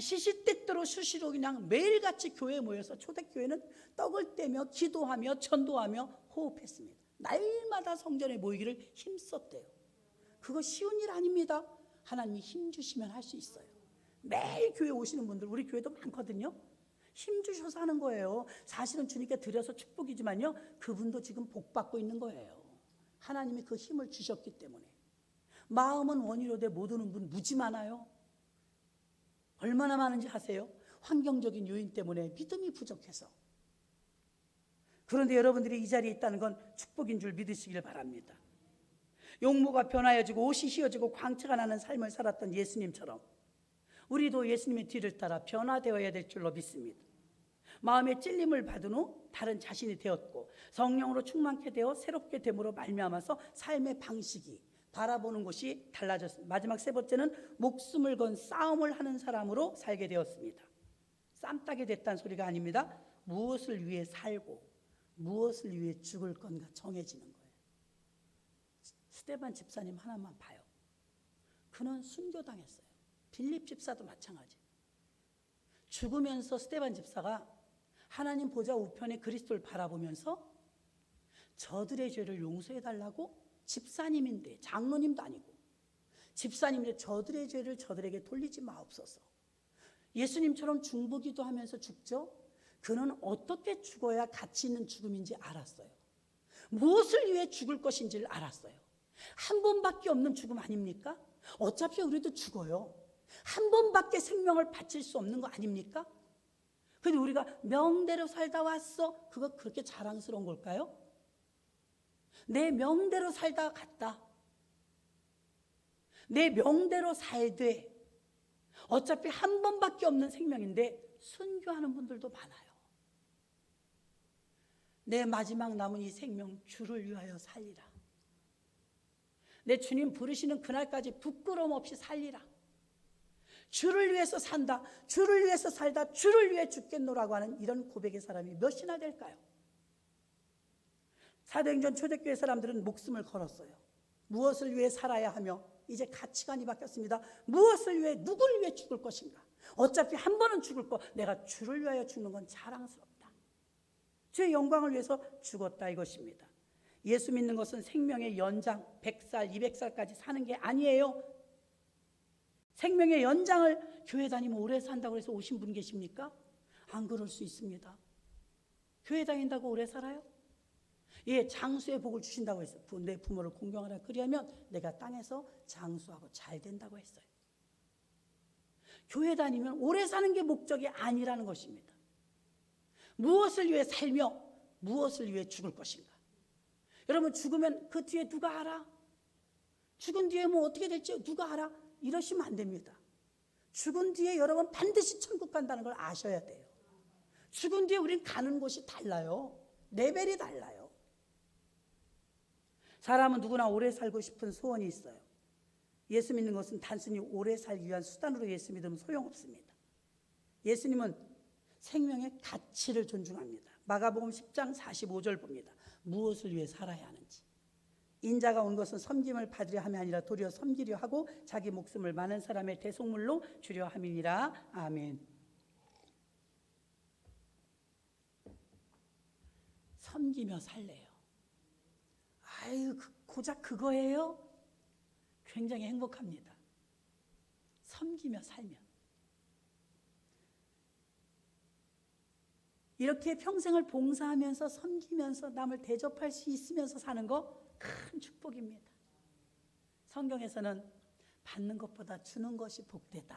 시시때때로 수시로 그냥 매일같이 교회에 모여서 초대교회는 떡을 떼며 기도하며 전도하며 호흡했습니다. 날마다 성전에 모이기를 힘썼대요. 그거 쉬운 일 아닙니다. 하나님이 힘 주시면 할 수 있어요. 매일 교회 오시는 분들 우리 교회도 많거든요. 힘 주셔서 하는 거예요. 사실은 주님께 드려서 축복이지만요, 그분도 지금 복 받고 있는 거예요. 하나님이 그 힘을 주셨기 때문에. 마음은 원이로 돼 못 오는 분 무지 많아요. 얼마나 많은지 아세요? 환경적인 요인 때문에 믿음이 부족해서. 그런데 여러분들이 이 자리에 있다는 건 축복인 줄 믿으시길 바랍니다. 용모가 변하여지고 옷이 휘어지고 광채가 나는 삶을 살았던 예수님처럼 우리도 예수님의 뒤를 따라 변화되어야 될 줄로 믿습니다. 마음의 찔림을 받은 후 다른 자신이 되었고 성령으로 충만케 되어 새롭게 됨으로 말미암아서 삶의 방식이 바라보는 곳이 달라졌습니다. 마지막 세 번째는 목숨을 건 싸움을 하는 사람으로 살게 되었습니다. 쌈 따게 됐다는 소리가 아닙니다. 무엇을 위해 살고 무엇을 위해 죽을 건가 정해지는 거예요. 스데반 집사님 하나만 봐요. 그는 순교당했어요. 빌립 집사도 마찬가지. 죽으면서 스데반 집사가 하나님 보좌 우편에 그리스도를 바라보면서 저들의 죄를 용서해달라고, 집사님인데 장로님도 아니고 집사님인데 저들의 죄를 저들에게 돌리지 마옵소서. 예수님처럼 중보기도 하면서 죽죠. 그는 어떻게 죽어야 가치 있는 죽음인지 알았어요. 무엇을 위해 죽을 것인지를 알았어요. 한 번밖에 없는 죽음 아닙니까? 어차피 우리도 죽어요. 한 번밖에 생명을 바칠 수 없는 거 아닙니까? 근데 우리가 명대로 살다 왔어. 그거 그렇게 자랑스러운 걸까요? 내 명대로 살다 갔다. 내 명대로 살되 어차피 한 번밖에 없는 생명인데 순교하는 분들도 많아요. 내 마지막 남은 이 생명 주를 위하여 살리라. 내 주님 부르시는 그날까지 부끄러움 없이 살리라. 주를 위해서 산다, 주를 위해서 살다, 주를 위해 죽겠노라고 하는 이런 고백의 사람이 몇이나 될까요? 사도행전 초대교회 사람들은 목숨을 걸었어요. 무엇을 위해 살아야 하며 이제 가치관이 바뀌었습니다. 무엇을 위해, 누구를 위해 죽을 것인가? 어차피 한 번은 죽을 거, 내가 주를 위하여 죽는 건 자랑스럽다. 주의 영광을 위해서 죽었다 이것입니다. 예수 믿는 것은 생명의 연장, 100살, 200살까지 사는 게 아니에요. 생명의 연장을 교회 다니면 오래 산다고 해서 오신 분 계십니까? 안 그럴 수 있습니다. 교회 다닌다고 오래 살아요? 예, 장수의 복을 주신다고 했어요. 내 부모를 공경하라 그리하면 내가 땅에서 장수하고 잘 된다고 했어요. 교회 다니면 오래 사는 게 목적이 아니라는 것입니다. 무엇을 위해 살며 무엇을 위해 죽을 것인가? 여러분, 죽으면 그 뒤에 누가 알아? 죽은 뒤에 뭐 어떻게 될지 누가 알아? 이러시면 안 됩니다. 죽은 뒤에 여러분 반드시 천국 간다는 걸 아셔야 돼요. 죽은 뒤에 우린 가는 곳이 달라요. 레벨이 달라요. 사람은 누구나 오래 살고 싶은 소원이 있어요. 예수 믿는 것은 단순히 오래 살기 위한 수단으로 예수 믿으면 소용없습니다. 예수님은 생명의 가치를 존중합니다. 마가복음 10장 45절 봅니다. 무엇을 위해 살아야 하는지. 인자가 온 것은 섬김을 받으려 함이 아니라 도리어 섬기려 하고 자기 목숨을 많은 사람의 대속물로 주려 함이니라. 아멘. 섬기며 살래요. 아유, 고작 그거예요? 굉장히 행복합니다. 섬기며 살면. 이렇게 평생을 봉사하면서 섬기면서 남을 대접할 수 있으면서 사는 거 큰 축복입니다. 성경에서는 받는 것보다 주는 것이 복되다.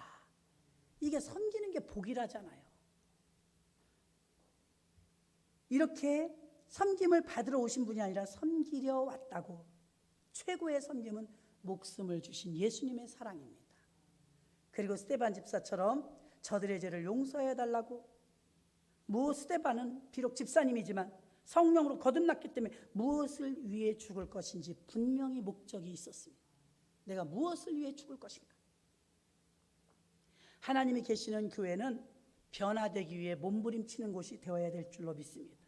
이게 섬기는 게 복이라잖아요. 이렇게 섬김을 받으러 오신 분이 아니라 섬기려 왔다고. 최고의 섬김은 목숨을 주신 예수님의 사랑입니다. 그리고 스데반 집사처럼 저들의 죄를 용서해 달라고. 스데반은 비록 집사님이지만 성령으로 거듭났기 때문에 무엇을 위해 죽을 것인지 분명히 목적이 있었습니다. 내가 무엇을 위해 죽을 것인가? 하나님이 계시는 교회는 변화되기 위해 몸부림치는 곳이 되어야 될 줄로 믿습니다.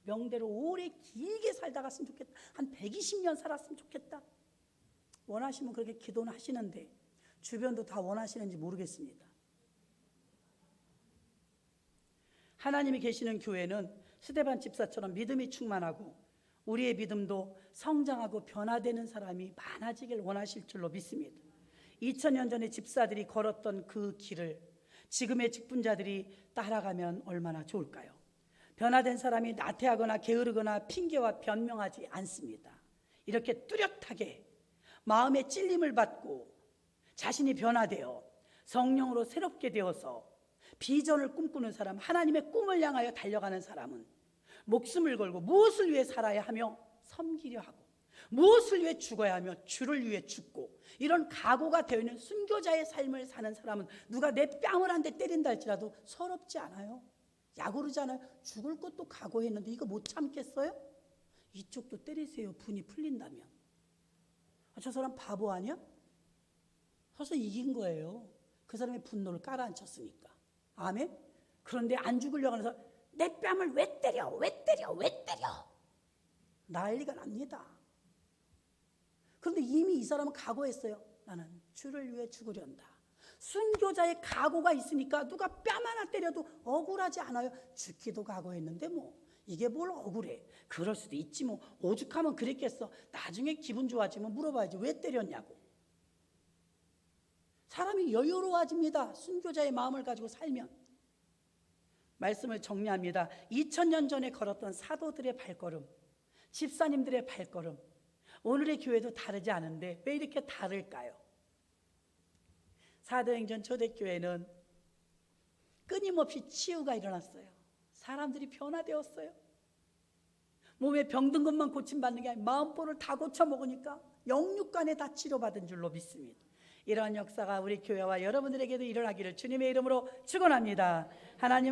명대로 오래 길게 살다 갔으면 좋겠다. 한 120년 살았으면 좋겠다. 원하시면 그렇게 기도는 하시는데 주변도 다 원하시는지 모르겠습니다. 하나님이 계시는 교회는 스데반 집사처럼 믿음이 충만하고 우리의 믿음도 성장하고 변화되는 사람이 많아지길 원하실 줄로 믿습니다. 2000년 전에 집사들이 걸었던 그 길을 지금의 직분자들이 따라가면 얼마나 좋을까요? 변화된 사람이 나태하거나 게으르거나 핑계와 변명하지 않습니다. 이렇게 뚜렷하게 마음의 찔림을 받고 자신이 변화되어 성령으로 새롭게 되어서 비전을 꿈꾸는 사람, 하나님의 꿈을 향하여 달려가는 사람은 목숨을 걸고 무엇을 위해 살아야 하며 섬기려 하고 무엇을 위해 죽어야 하며 주를 위해 죽고 이런 각오가 되어 있는 순교자의 삶을 사는 사람은 누가 내 뺨을 한 대 때린다 할지라도 서럽지 않아요. 야구르잖아요. 죽을 것도 각오했는데 이거 못 참겠어요? 이쪽도 때리세요. 분이 풀린다면. 저 사람 바보 아니야? 서서 이긴 거예요. 그 사람의 분노를 깔아앉혔으니까. 아멘? 그런데 안 죽으려고 해서 내 뺨을 왜 때려? 왜 때려? 왜 때려? 난리가 납니다. 그런데 이미 이 사람은 각오했어요. 나는 주를 위해 죽으련다. 순교자의 각오가 있으니까 누가 뺨 하나 때려도 억울하지 않아요. 죽기도 각오했는데 뭐 이게 뭘 억울해. 그럴 수도 있지 뭐. 오죽하면 그랬겠어. 나중에 기분 좋아지면 물어봐야지 왜 때렸냐고. 사람이 여유로워집니다. 순교자의 마음을 가지고 살면. 말씀을 정리합니다. 2000년 전에 걸었던 사도들의 발걸음, 집사님들의 발걸음, 오늘의 교회도 다르지 않은데 왜 이렇게 다를까요? 사도행전 초대교회는 끊임없이 치유가 일어났어요. 사람들이 변화되었어요. 몸에 병든 것만 고침받는 게 아니라 마음보를 다 고쳐먹으니까 영육간에 다 치료받은 줄로 믿습니다. 이러한 역사가 우리 교회와 여러분들에게도 일어나기를 주님의 이름으로 축원합니다. 하나님